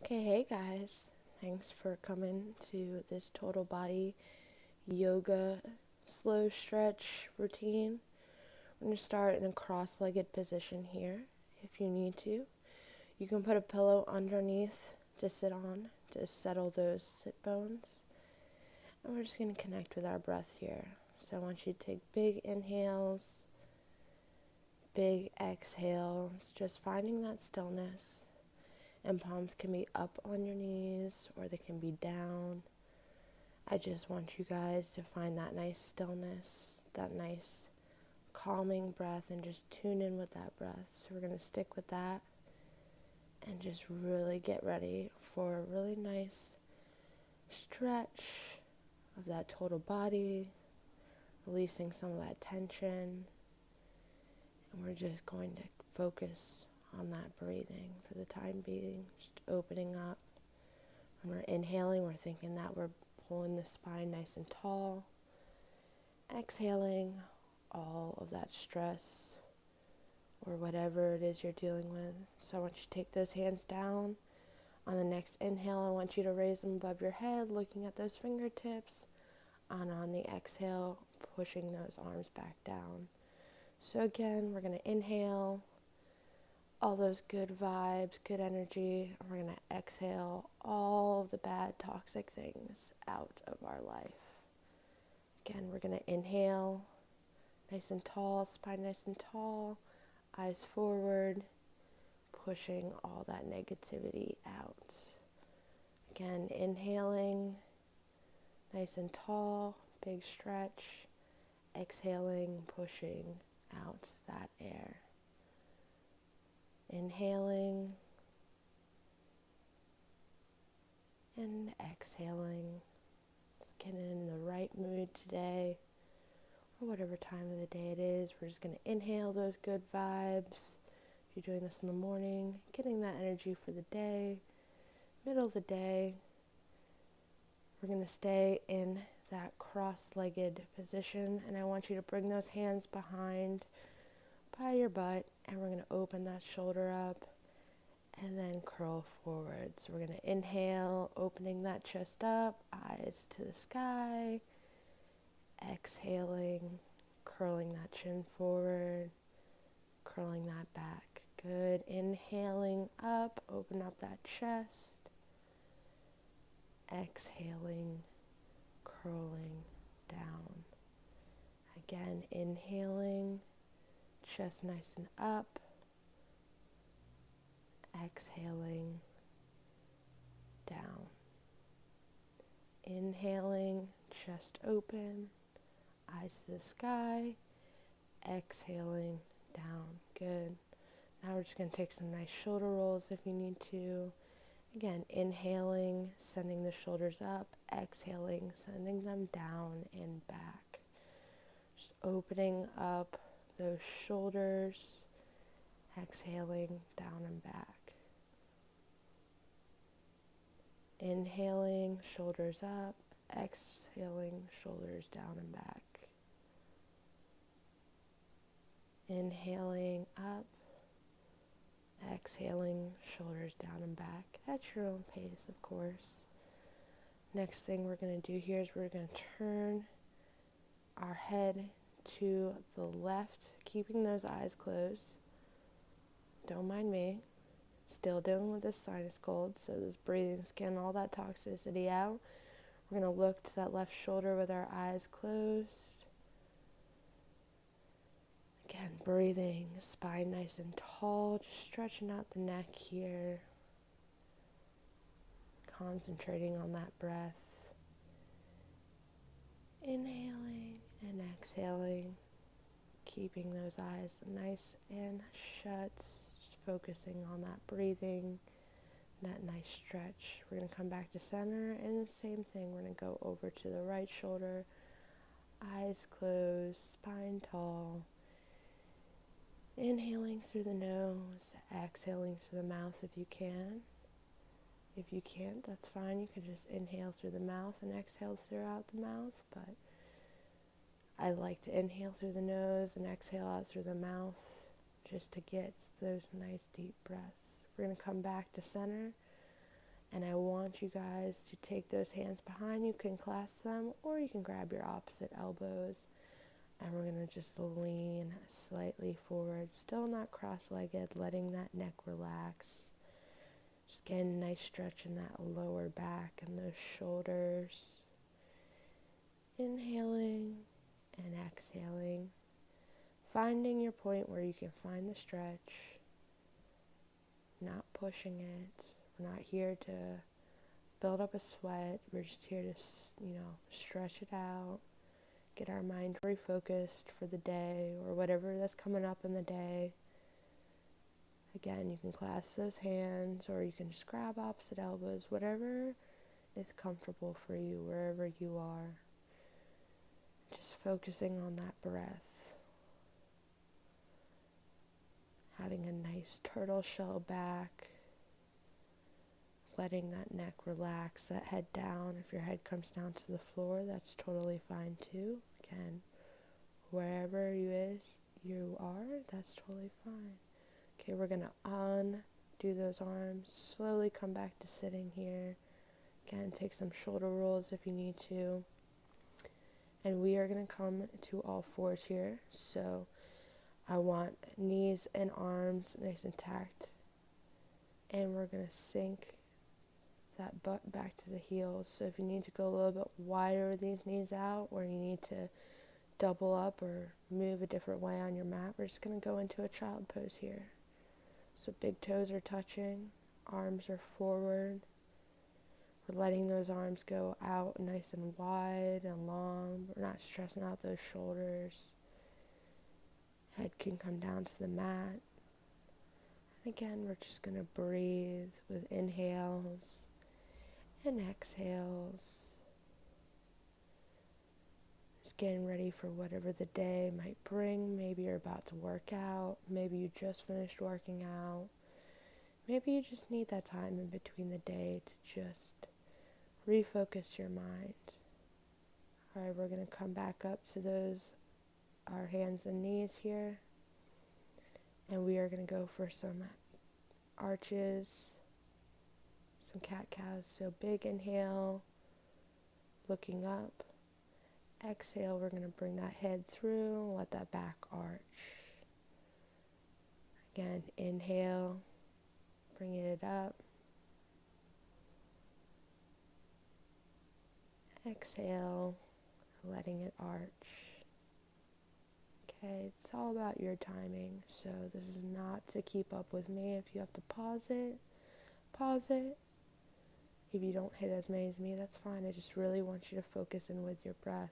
Okay, hey guys. Thanks for coming to this total body yoga slow stretch routine. We're going to start in a cross-legged position here if you need to. You can put a pillow underneath to sit on to settle those sit bones. And we're just going to connect with our breath here. So I want you to take big inhales, big exhales, just finding that stillness. And palms can be up on your knees or they can be down. I just want you guys to find that nice stillness, that nice calming breath, and just tune in with that breath. So we're going to stick with that and just really get ready for a really nice stretch of that total body, releasing some of that tension. And we're just going to focus on that breathing for the time being, just opening up. When we're inhaling, we're thinking that we're pulling the spine nice and tall. Exhaling all of that stress or whatever it is you're dealing with. So I want you to take those hands down. On the next inhale, I want you to raise them above your head, looking at those fingertips. And on the exhale, pushing those arms back down. So again, we're going to inhale all those good vibes, good energy, and we're going to exhale all of the bad toxic things out of our life. Again, we're going to inhale nice and tall, spine nice and tall, eyes forward, pushing all that negativity out. Again, inhaling nice and tall, big stretch, exhaling, pushing out that air. Inhaling and exhaling. Just getting in the right mood today, or whatever time of the day it is. We're just going to inhale those good vibes. If you're doing this in the morning, getting that energy for the day. Middle of the day, we're going to stay in that cross-legged position, and I want you to bring those hands behind by your butt, and we're going to open that shoulder up and then curl forward. So we're going to inhale, opening that chest up, eyes to the sky. Exhaling, curling that chin forward, curling that back. Good. Inhaling up, open up that chest. Exhaling, curling down. Again, inhaling, chest nice and up. Exhaling, down. Inhaling, chest open, eyes to the sky. Exhaling, down. Good. Now we're just going to take some nice shoulder rolls if you need to. Again, inhaling, sending the shoulders up. Exhaling, sending them down and back. Just opening up those shoulders. Exhaling, down and back. Inhaling, shoulders up. Exhaling, shoulders down and back. Inhaling up. Exhaling, shoulders down and back. At your own pace, of course. Next thing we're going to do here is we're going to turn our head to the left, keeping those eyes closed. Don't mind me. Still dealing with this sinus cold, so this breathing, scan all that toxicity out. We're going to look to that left shoulder with our eyes closed. Again, breathing, spine nice and tall, just stretching out the neck here. Concentrating on that breath. Inhaling and exhaling, keeping those eyes nice and shut. Just focusing on that breathing, that nice stretch. We're going to come back to center, and the same thing. We're going to go over to the right shoulder, eyes closed, spine tall. Inhaling through the nose, exhaling through the mouth if you can. If you can't, that's fine. You can just inhale through the mouth and exhale throughout the mouth, but I like to inhale through the nose and exhale out through the mouth just to get those nice deep breaths. We're going to come back to center. And I want you guys to take those hands behind you, can clasp them, or you can grab your opposite elbows. And we're going to just lean slightly forward, still not cross-legged, letting that neck relax. Just getting a nice stretch in that lower back and those shoulders. Inhaling and exhaling. Finding your point where you can find the stretch. Not pushing it. We're not here to build up a sweat. We're just here to, stretch it out. Get our mind refocused for the day or whatever that's coming up in the day. Again, you can clasp those hands or you can just grab opposite elbows, whatever is comfortable for you, wherever you are. Just focusing on that breath. Having a nice turtle shell back. Letting that neck relax, that head down. If your head comes down to the floor, that's totally fine too. Again, wherever you are, that's totally fine. Okay, we're going to undo those arms, slowly come back to sitting here. Again, take some shoulder rolls if you need to. And we are going to come to all fours here. So I want knees and arms nice and tacked. And we're going to sink that butt back to the heels. So if you need to go a little bit wider with these knees out, or you need to double up or move a different way on your mat, we're just going to go into a child pose here. So big toes are touching, arms are forward. We're letting those arms go out nice and wide and long. We're not stressing out those shoulders. Head can come down to the mat. And again, we're just going to breathe with inhales and exhales. Just getting ready for whatever the day might bring. Maybe you're about to work out. Maybe you just finished working out. Maybe you just need that time in between the day to just refocus your mind. All right, we're going to come back up to our hands and knees here. And we are going to go for some arches, some cat-cows. So big inhale, looking up. Exhale, we're going to bring that head through, let that back arch. Again, inhale, bringing it up. Exhale, letting it arch. Okay, it's all about your timing, so this is not to keep up with me. If you have to pause it, pause it. If you don't hit as many as me, that's fine. I just really want you to focus in with your breath.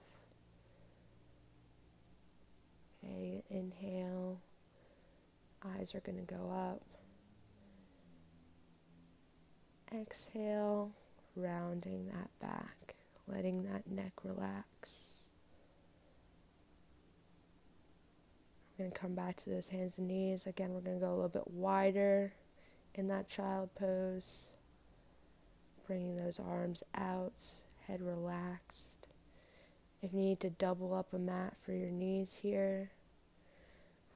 Okay, inhale, eyes are going to go up. Exhale, rounding that back, letting that neck relax. We're going to come back to those hands and knees. Again, we're going to go a little bit wider in that child pose. Bringing those arms out, head relaxed. If you need to double up a mat for your knees here,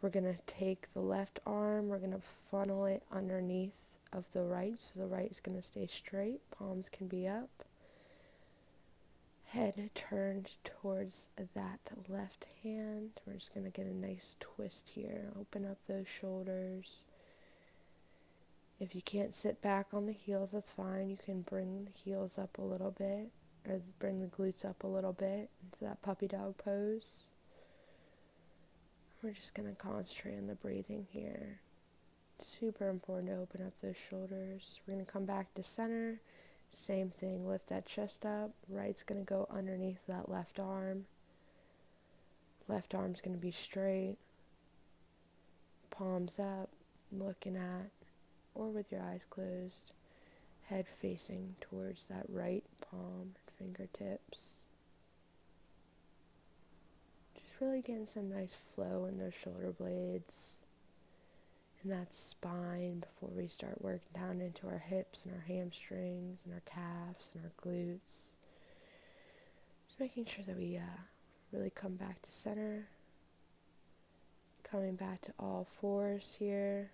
we're going to take the left arm, we're going to funnel it underneath of the right, so the right is going to stay straight, palms can be up. Head turned towards that left hand. We're just going to get a nice twist here, open up those shoulders. If you can't sit back on the heels, that's fine. You can bring the heels up a little bit, or bring the glutes up a little bit into that puppy dog pose. We're just going to concentrate on the breathing here. Super important to open up those shoulders. We're going to come back to center. Same thing, lift that chest up. Right's going to go underneath that left arm. Left arm's going to be straight. Palms up, looking at, or with your eyes closed, head facing towards that right palm, fingertips. Just really getting some nice flow in those shoulder blades and that spine before we start working down into our hips and our hamstrings and our calves and our glutes. Just making sure that we really come back to center. Coming back to all fours here.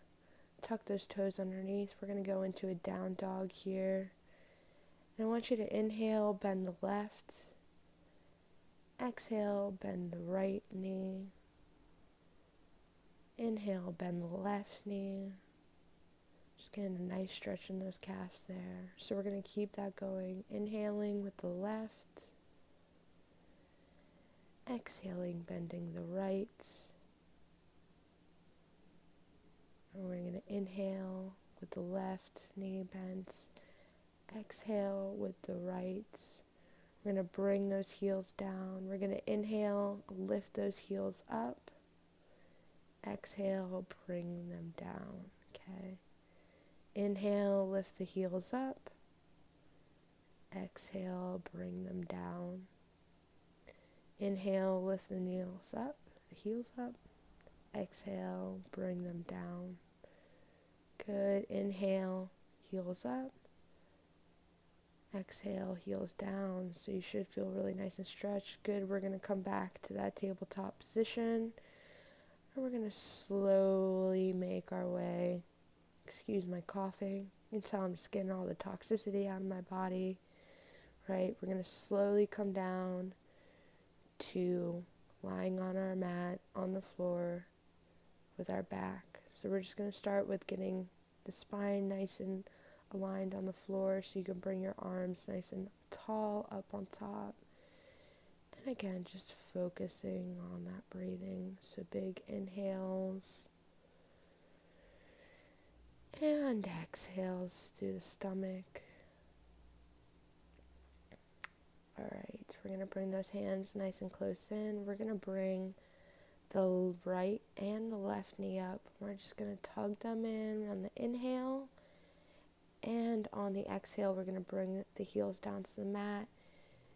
Tuck those toes underneath. We're going to go into a down dog here. And I want you to inhale, bend the left. Exhale, bend the right knee. Inhale, bend the left knee. Just getting a nice stretch in those calves there. So we're going to keep that going. Inhaling with the left. Exhaling, bending the right. And we're going to inhale with the left knee bent. Exhale with the right. We're going to bring those heels down. We're going to inhale, lift those heels up. Exhale, bring them down. Okay. Inhale, lift the heels up. Exhale, bring them down. Inhale, lift the heels up. Exhale, bring them down. Good. Inhale, heels up. Exhale, heels down. So you should feel really nice and stretched. Good. We're going to come back to that tabletop position. And we're going to slowly make our way. Excuse my coughing. You can tell I'm just getting all the toxicity out of my body. Right? We're going to slowly come down to lying on our mat on the floor with our back. So we're just going to start with getting the spine nice and aligned on the floor so you can bring your arms nice and tall up on top. And again, just focusing on that breathing. So big inhales and exhales through the stomach. Alright, we're going to bring those hands nice and close in. We're going to bring the right and the left knee up. We're just going to tug them in on the inhale. And on the exhale, we're going to bring the heels down to the mat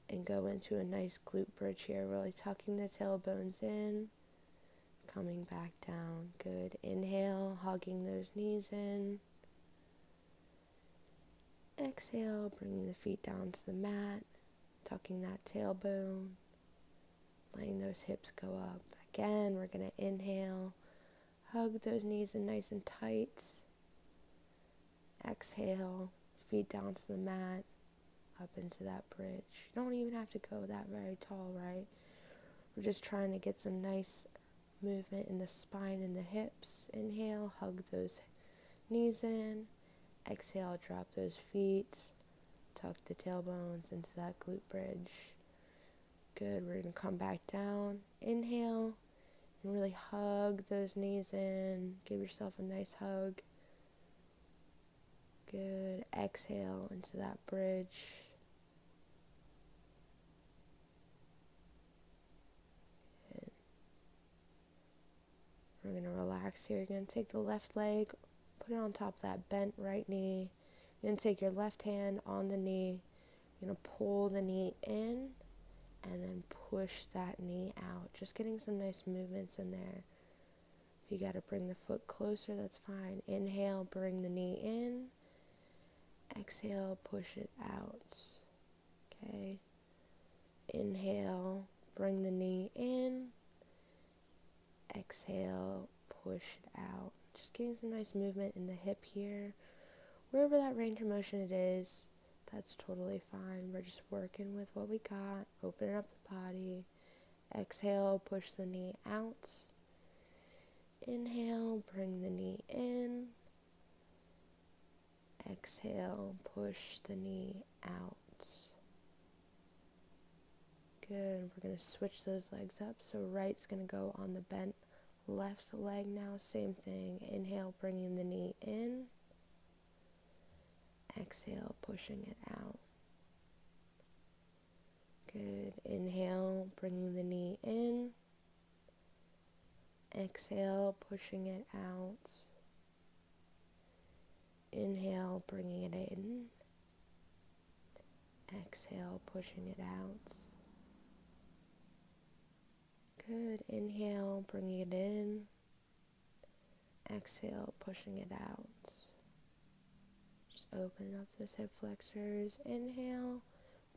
and go into a nice glute bridge here, really tucking the tailbones in, coming back down. Good. Inhale, hugging those knees in. Exhale, bringing the feet down to the mat, tucking that tailbone, letting those hips go up. Again, we're going to inhale, hug those knees in nice and tight. Exhale, feet down to the mat, up into that bridge. You don't even have to go that very tall, right? We're just trying to get some nice movement in the spine and the hips. Inhale, hug those knees in. Exhale, drop those feet. Tuck the tailbones into that glute bridge. Good. We're going to come back down. Inhale, and really hug those knees in. Give yourself a nice hug. Good. Exhale into that bridge. Good. We're going to relax here. You're going to take the left leg, put it on top of that bent right knee. You're going to take your left hand on the knee. You're going to pull the knee in and then push that knee out. Just getting some nice movements in there. If you got to bring the foot closer, that's fine. Inhale, bring the knee in. Exhale, push it out. Okay. Inhale, bring the knee in. Exhale, push it out. Just getting some nice movement in the hip here. Wherever that range of motion it is, that's totally fine. We're just working with what we got. Open up the body. Exhale, push the knee out. Inhale, bring the knee in. Exhale, push the knee out. Good. We're going to switch those legs up. So right's going to go on the bent left leg now. Same thing. Inhale, bringing the knee in. Exhale, pushing it out. Good. Inhale, bringing the knee in. Exhale, pushing it out. Inhale, bringing it in. Exhale, pushing it out. Good. Inhale, bringing it in. Exhale, pushing it out. Just open up those hip flexors. Inhale,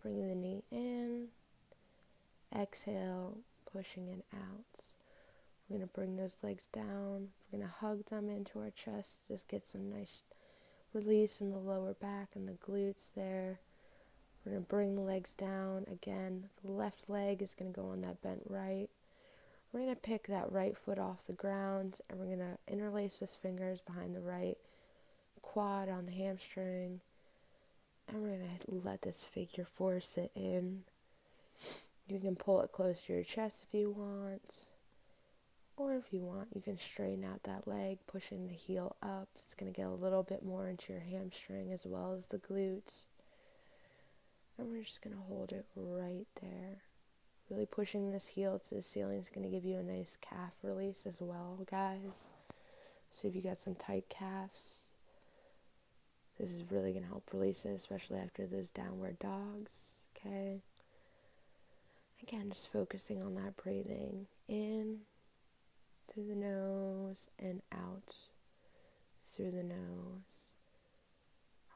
bringing the knee in. Exhale, pushing it out. We're going to bring those legs down. We're going to hug them into our chest. Just get some nice release in the lower back and the glutes there. We're going to bring the legs down. Again, the left leg is going to go on that bent right. We're going to pick that right foot off the ground, and we're going to interlace those fingers behind the right quad on the hamstring. And we're going to let this figure four sit in. You can pull it close to your chest if you want. Or if you want, you can straighten out that leg, pushing the heel up. It's going to get a little bit more into your hamstring as well as the glutes. And we're just going to hold it right there. Really pushing this heel to the ceiling is going to give you a nice calf release as well, guys. So if you got some tight calves, this is really going to help release it, especially after those downward dogs, okay? Again, just focusing on that breathing in through the nose and out through the nose.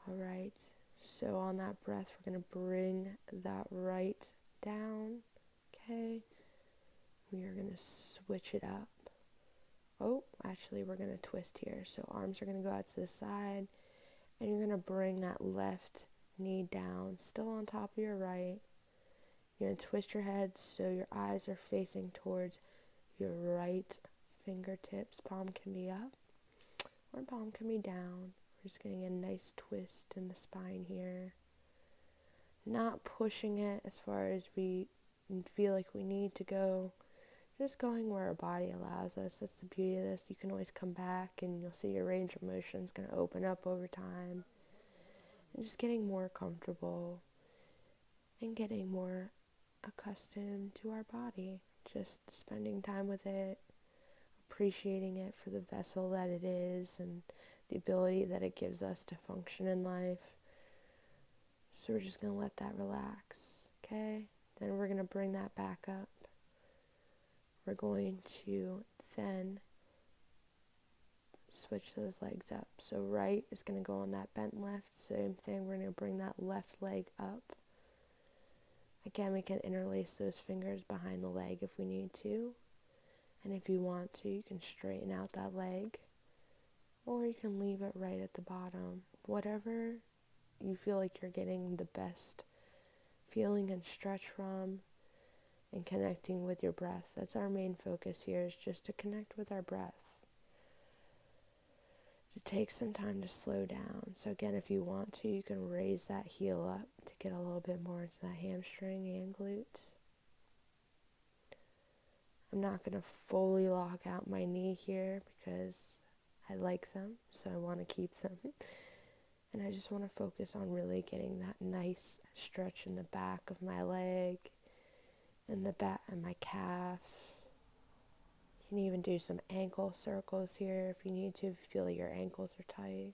All right, so on that breath, we're going to bring that right down, okay? We are going to switch it up. Oh, actually, we're going to twist here. So arms are going to go out to the side, and you're going to bring that left knee down, still on top of your right. You're going to twist your head so your eyes are facing towards your right fingertips. Palm can be up or palm can be down. We're just getting a nice twist in the spine here. Not pushing it as far as we feel like we need to go. Just going where our body allows us. That's the beauty of this. You can always come back and you'll see your range of motion is going to open up over time. And just getting more comfortable and getting more accustomed to our body. Just spending time with it, appreciating it for the vessel that it is and the ability that it gives us to function in life. So we're just going to let that relax, okay? Then we're going to bring that back up. We're going to then switch those legs up. So right is going to go on that bent left. Same thing, we're going to bring that left leg up. Again, we can interlace those fingers behind the leg if we need to. And if you want to, you can straighten out that leg. Or you can leave it right at the bottom. Whatever you feel like you're getting the best feeling and stretch from, and connecting with your breath. That's our main focus here, is just to connect with our breath. To take some time to slow down. So again, if you want to, you can raise that heel up to get a little bit more into that hamstring and glutes. I'm not going to fully lock out my knee here because I like them, so I want to keep them. And I just want to focus on really getting that nice stretch in the back of my leg, and the back and my calves. You can even do some ankle circles here if you need to, if you feel like your ankles are tight.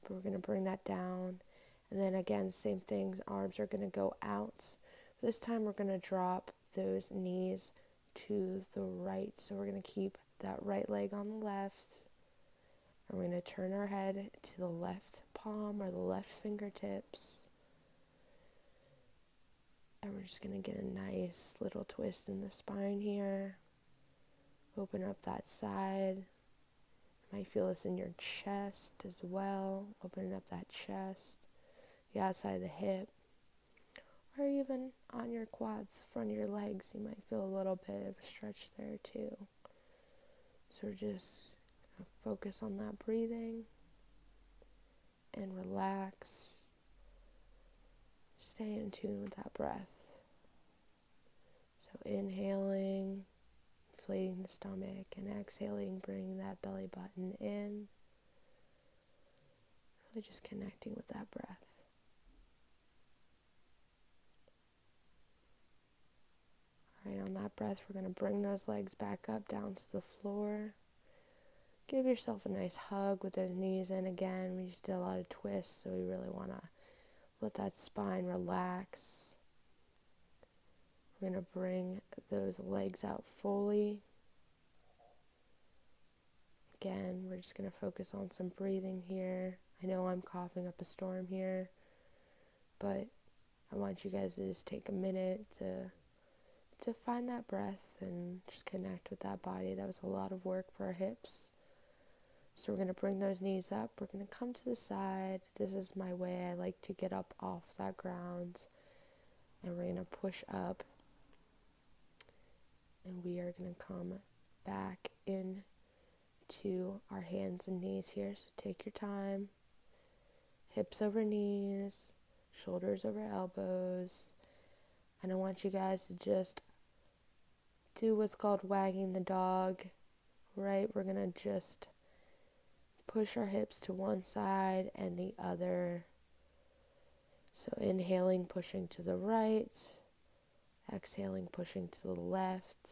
But we're going to bring that down. And then again, same thing, arms are going to go out. This time we're going to drop those knees to the right. So we're going to keep that right leg on the left. And we're going to turn our head to the left palm or the left fingertips. And we're just going to get a nice little twist in the spine here. Open up that side. You might feel this in your chest as well. Opening up that chest, the outside of the hip, or even on your quads, front of your legs. You might feel a little bit of a stretch there too. So we're just going to focus on that breathing and relax. Stay in tune with that breath. So inhaling, inflating the stomach, and exhaling, bringing that belly button in. Really just connecting with that breath. Alright, on that breath, we're going to bring those legs back up down to the floor. Give yourself a nice hug with those knees in again. We just did a lot of twists, so we really want to let that spine relax. We're going to bring those legs out fully. Again, we're just going to focus on some breathing here. I know I'm coughing up a storm here, but I want you guys to just take a minute to find that breath and just connect with that body. That was a lot of work for our hips. So we're going to bring those knees up. We're going to come to the side. This is my way I like to get up off that ground. and we're going to push up, and we are going to come back in to our hands and knees here. So take your time. Hips over knees, shoulders over elbows. And I want you guys to just do what's called wagging the dog, right? We're going to just push our hips to one side and the other. So inhaling, pushing to the right. Exhaling, pushing to the left.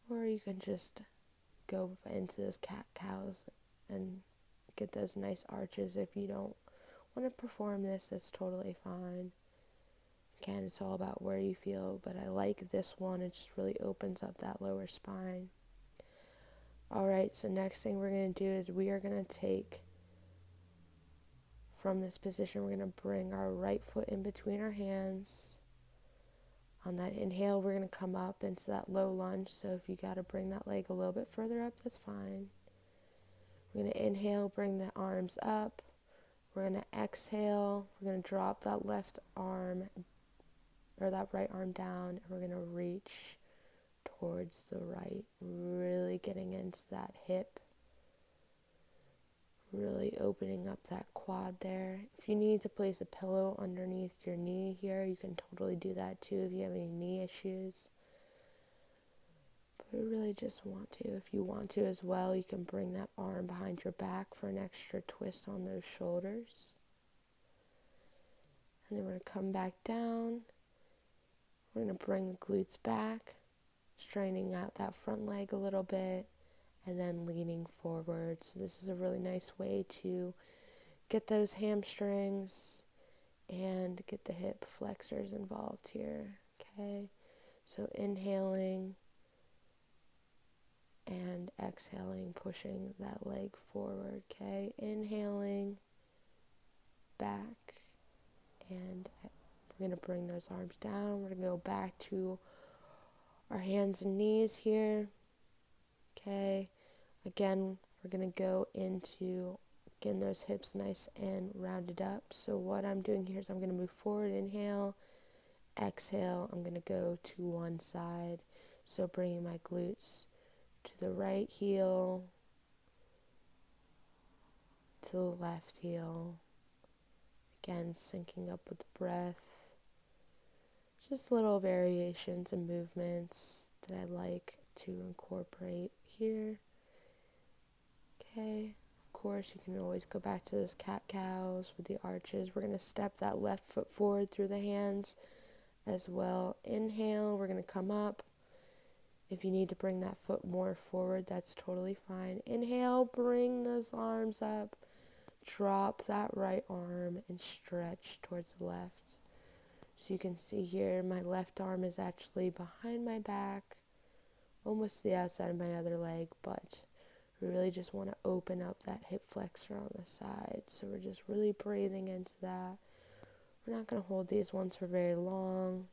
Or you can just go into those cat-cows and get those nice arches. If you don't want to perform this, that's totally fine. Again, it's all about where you feel, but I like this one. It just really opens up that lower spine. Alright, so next thing we're going to do is we are going to take, from this position, we're going to bring our right foot in between our hands. On that inhale, we're going to come up into that low lunge, so if you got to bring that leg a little bit further up, that's fine. We're going to inhale, bring the arms up. We're going to exhale, we're going to drop that left arm, or that right arm down, and we're going to reach towards the right, really getting into that hip, really opening up that quad there. If you need to place a pillow underneath your knee here, you can totally do that too if you have any knee issues. But I really just want to, if you want to as well, you can bring that arm behind your back for an extra twist on those shoulders. And then we're going to come back down. We're going to bring the glutes back, straightening out that front leg a little bit, and then leaning forward. So this is a really nice way to get those hamstrings and get the hip flexors involved here. Okay, so inhaling and exhaling, pushing that leg forward. Okay, inhaling, back, and we're going to bring those arms down. We're going to go back to our hands and knees here. Okay, again, we're going to go into getting those hips nice and rounded up. So what I'm doing here is I'm going to move forward, inhale, exhale, I'm going to go to one side. So bringing my glutes to the right heel, to the left heel. Again, syncing up with the breath. Just little variations and movements that I like to incorporate here. Okay, of course you can always go back to those cat-cows with the arches. We're going to step that left foot forward through the hands as well. Inhale, we're going to come up. If you need to bring that foot more forward, that's totally fine. Inhale, bring those arms up. Drop that right arm and stretch towards the left. So you can see here, my left arm is actually behind my back, almost the outside of my other leg, but we really just want to open up that hip flexor on the side. So we're just really breathing into that. We're not going to hold these ones for very long,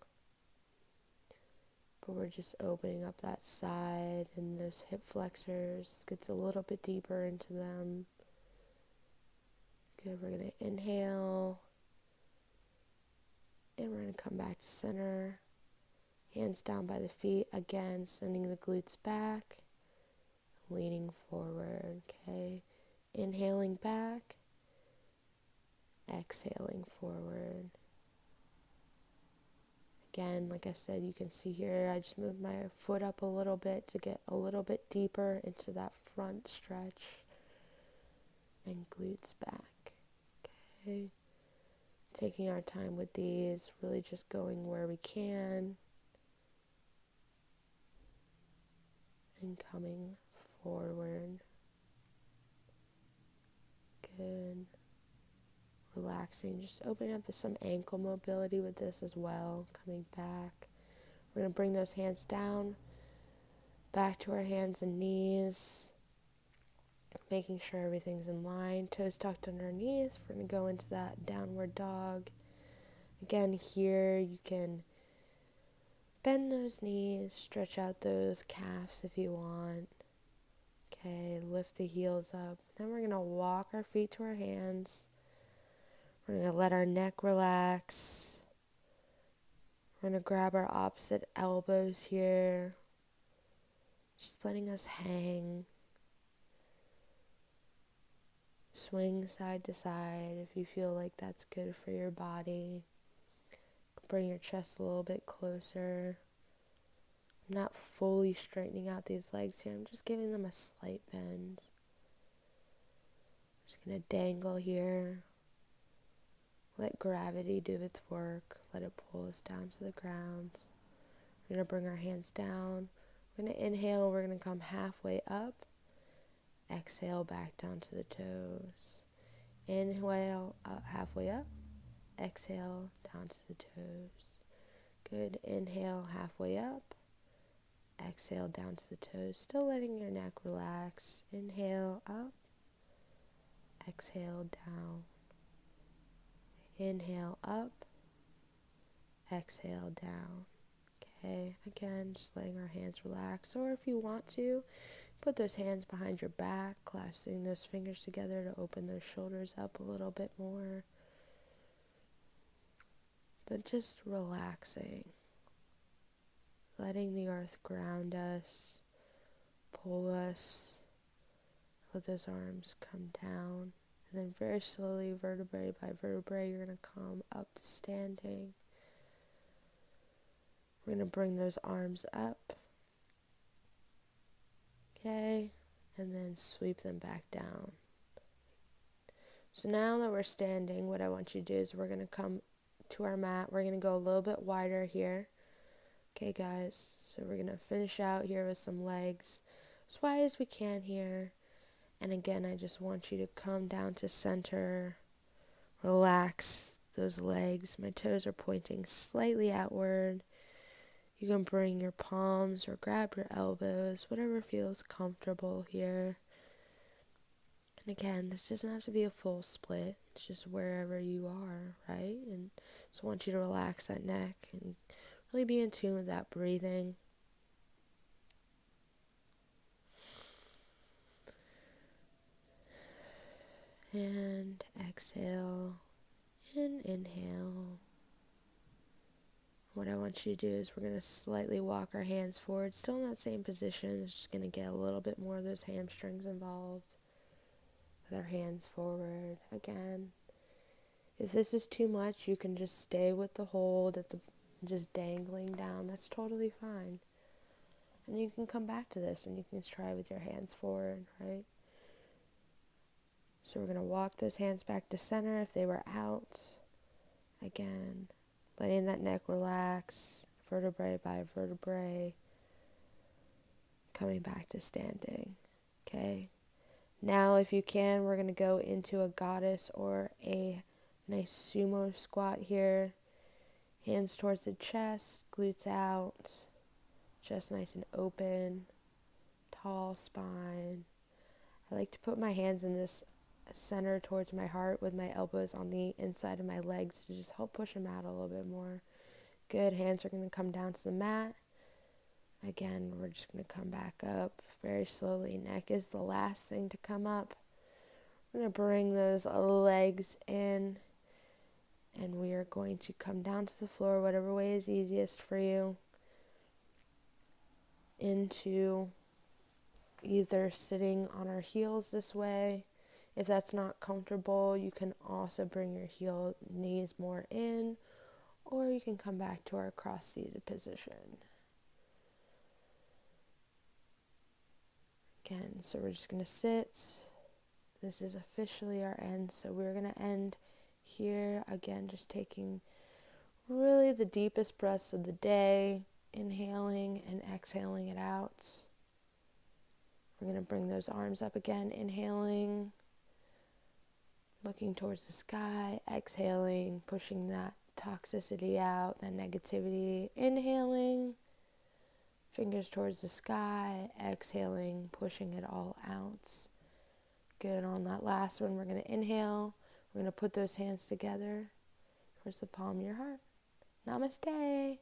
but we're just opening up that side and those hip flexors. Gets a little bit deeper into them. Good, we're going to inhale. And we're going to come back to center. Hands down by the feet. Again, sending the glutes back. Leaning forward. Okay. Inhaling back. Exhaling forward. Again, like I said, you can see here, I just moved my foot up a little bit to get a little bit deeper into that front stretch. And glutes back. Okay. Taking our time with these, really just going where we can and coming forward. Good. Relaxing, just opening up some ankle mobility with this as well. Coming back. We're going to bring those hands down, back to our hands and knees. Making sure everything's in line, toes tucked under our knees. We're going to go into that downward dog. Again, here you can bend those knees, stretch out those calves if you want. Okay, lift the heels up. Then we're going to walk our feet to our hands. We're going to let our neck relax. We're going to grab our opposite elbows here, just letting us hang. Swing side to side if you feel like that's good for your body. Bring your chest a little bit closer. I'm not fully straightening out these legs here. I'm just giving them a slight bend. Just going to dangle here. Let gravity do its work. Let it pull us down to the ground. We're going to bring our hands down. We're going to inhale. We're going to come halfway up. Exhale back down to the toes. Inhale halfway up. Exhale down to the toes. Good. Inhale halfway up. Exhale down to the toes. Still letting your neck relax. Inhale up. Exhale down. Inhale up. Exhale down. Okay, again, just letting our hands relax. Or if you want to, put those hands behind your back, clasping those fingers together to open those shoulders up a little bit more. But just relaxing. Letting the earth ground us, pull us. Let those arms come down. And then very slowly, vertebrae by vertebrae, you're going to come up to standing. We're going to bring those arms up. Okay, and then sweep them back down. So now that we're standing, what I want you to do is we're going to come to our mat. We're going to go a little bit wider here. Okay, guys, so we're going to finish out here with some legs as wide as we can here. And again, I just want you to come down to center. Relax those legs. My toes are pointing slightly outward. You can bring your palms or grab your elbows, whatever feels comfortable here. And again, this doesn't have to be a full split. It's just wherever you are, right? And just want you to relax that neck and really be in tune with that breathing. And exhale and inhale. What I want you to do is we're going to slightly walk our hands forward, still in that same position. It's just going to get a little bit more of those hamstrings involved. With our hands forward again. If this is too much, you can just stay with the hold at the just dangling down. That's totally fine. And you can come back to this and you can try with your hands forward, right? So we're going to walk those hands back to center if they were out. Again, letting that neck relax, vertebrae by vertebrae. Coming back to standing, okay? Now, if you can, we're going to go into a goddess or a nice sumo squat here. Hands towards the chest, glutes out, chest nice and open, tall spine. I like to put my hands in this center towards my heart with my elbows on the inside of my legs to just help push them out a little bit more. Good. Hands are going to come down to the mat. Again, we're just going to come back up very slowly. Neck is the last thing to come up. We're going to bring those legs in, and we are going to come down to the floor, whatever way is easiest for you, into either sitting on our heels this way. If that's not comfortable, you can also bring your knees more in, or you can come back to our cross-seated position. Again, so we're just going to sit. This is officially our end, so we're going to end here. Again, just taking really the deepest breaths of the day, inhaling and exhaling it out. We're going to bring those arms up again, inhaling, looking towards the sky, exhaling, pushing that toxicity out, that negativity, inhaling, fingers towards the sky, exhaling, pushing it all out. Good. On that last one, we're going to inhale. We're going to put those hands together towards the palm of your heart. Namaste.